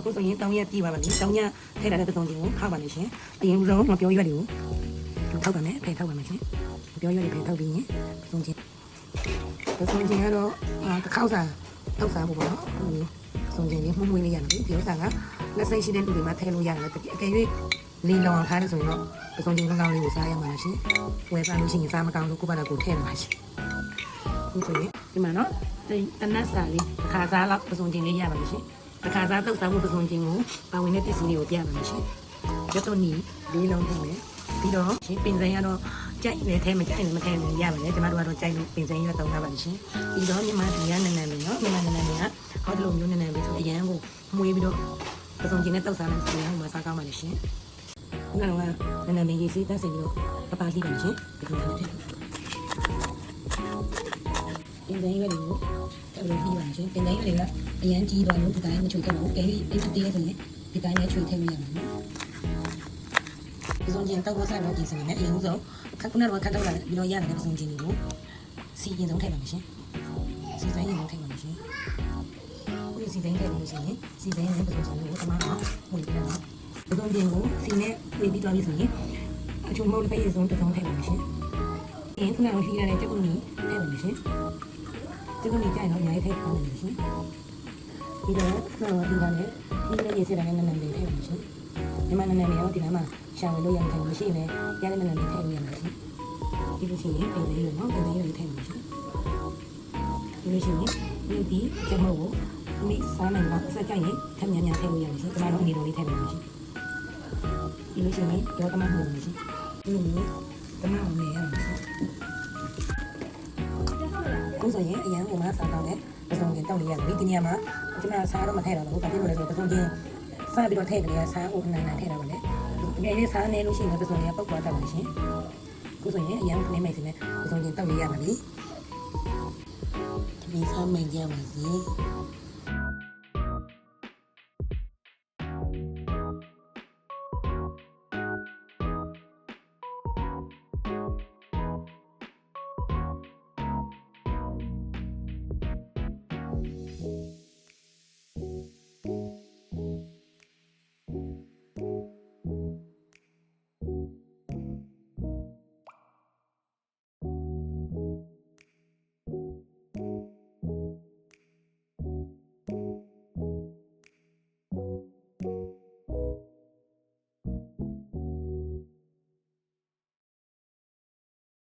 အခုဆိုရင်တောင်းရက်ပြပါပါလေတောင်းရက်ထဲလာတဲ့ပစုံချင်းကိုထောက်ပါမယ်ရှင်အရင်ဆုံးမပြောရွက်တွေကိုထောက်ပါမယ်ဖယ်ထောက်ပါမယ်ရှင်မပြောရွက်တွေဖယ်ထောက်ပြီးရင်ပစုံချင်းကတော့တစ်ခေါက်စာထောက်စားဖို့ပေါ့နော်ပစုံချင်းလေးမှုမွေးလေးရမယ်ပြောစားကလက်စိတ်ရှိတဲ့လူတွေမှာထည့်လို့ရတယ်အကယ်၍လီလောင်ထားလို့ဆိုရင်တော့ပစုံချင်းကောင်းလေးကိုစားရမှာရှင်ဝယ်စားလို့ရှိရင်စားမကောင်းလို့ကိုယ့်ဘာသာကိုထည့်ရမှာရှင်အခုဆိုရင်ဒီမှာနော်တနတ်စာလေးတစ်ခါစားလောက်ပစုံချင်းလေးရပါမယ်ရှင်တစ်ခါစားတုတ်စားမှုပစုံချင်းကိုပါဝင်တဲ့ပစ္စည်းလေးကိုပြပါမယ်ရှင်ရတော့နီလေးလုံးထည့်မယ်ပြီးတော့ရှင်ပင်စံရတော့ကြိုက်နေထဲမကြိုက်နေမထဲနေရပါတယ်ကျမတို့ကတော့ကြိုက်လို့ပင်စံရတော့ထားပါလိမ့်ရှင်ပြီးတော့မြန်မာပြည်ကနန်းနန်းလေးနော်မြန်မာနန်းနန်းလေးကဟောဒီလိုမျိုးနန်းနန်းလေးဆိုအရန်ကိုမွေးပြီးတော့ပစုံချင်းနဲ့တုတ်စားလိုက်ဆိုရင်ဟိုမှာစားကောင်းပါလိမ့်ရှင်ခုနကနန်းနန်းလေးရေးစီးတက်စီပြီးတော့ပပစီးပါလိမ့်ရှင်ဒီလိုမျိုးထည့်ပင်စံရလေးကိုအဲ့လိုပြီးပါရှင်ပင်စံရလေးကအရန်ကြီးသွားလို့ဒီတိုင်းမချွေခဲ့ဘူးအဲ့ဒီအဲ့ဒီတည်းဆိုရင်ဒီတိုင်းနဲ့ချွေထည့်လို့ရမှာနော်ပစုံချင်းတောက်ဖို့စားတော့ကြည့်စမ်းမယ်အရင်ဆုံးခုနကတော့ခတ်တော့လာပြီးတော့ရတယ်ပစုံချင်းတွေကိုစီရင်ဆုံးထည့်ပါမယ်ရှင်စီတိုင်းရင်ဆုံးထည့်ပါမယ်ရှင်ဒီစီတိုင်းထည့်လို့ရှိရင်စီတိုင်းနဲ့ပစုံချင်းကိုတမန်တော့ဝင်ပြတော့ပစုံချင်းကိုစီနဲ့ပြေးပြီးသွားပြီဆိုရင်အချုံမုတ်တစ်ပိတ်ဆုံးတစ်ဆုံးထည့်ပါမယ်ရှင်ခုနကလှီးရတဲ့ချက်ကုနီထည့်ပါမယ်ရှင်ချက်ကုနီကြိုက်တော့အများကြီးထည့်ပါမယ်ရှင်ပြီးတော့ဒီကနေ့ဒီနေ့ရေးစရာနဲ့နန်းနန်းလေးထည့်ပါမယ်ရှင်ဒီမှာနန်းနန်းလေးရောဒီမှာရှာဝင်လို့ရမှာမရှိနဲ့ရတဲ့နန်းနန်းလေးထည့်လို့ရမှာရှင်ဒီလိုရှိရင်ပင်လေးရောနော်ပင်လေးရောထည့်ပါမယ်ရှင်ဒီလိုရှိရင်ဒီချက်မုတ်ကိုမိစားနိုင်တော့ဆက်ကြရင်ခက်မြန်မြန်ထည့်လို့ရမှာရှင်ဒီမှာတော့အနေတော်လေးထည့်ပါမယ်ရှင်ဒီလိုရှိရင်ရောတမမှုမယ်ရှင်ဒီလိုမျိုးတမအောင်နေရမှာရှင်ကိုဆိုရင်အရန်ကိုမှစားတော့တယ်ပစုံချင်းတောက်နေရတယ်ဒီနေရာမှာဒီမှာစားတော့မထည့်တော့ဘူးဘာဖြစ်လို့လဲဆိုတော့ပစုံချင်းစားပြီးတော့ထည့်တယ်စားဖို့အနိုင်နိုင်ထည့်တာပါလေဒီနေ့လေးစားနေလို့ရှိရင်ပစုံချင်းပုတ်သွားတတ်ပါရှင်ကိုဆိုရင်အရန်ကနေမိတ်စင်းနဲ့ပစုံချင်းတောက်နေရပါလိမ့်ဒီစားမိန်ကြပါစေ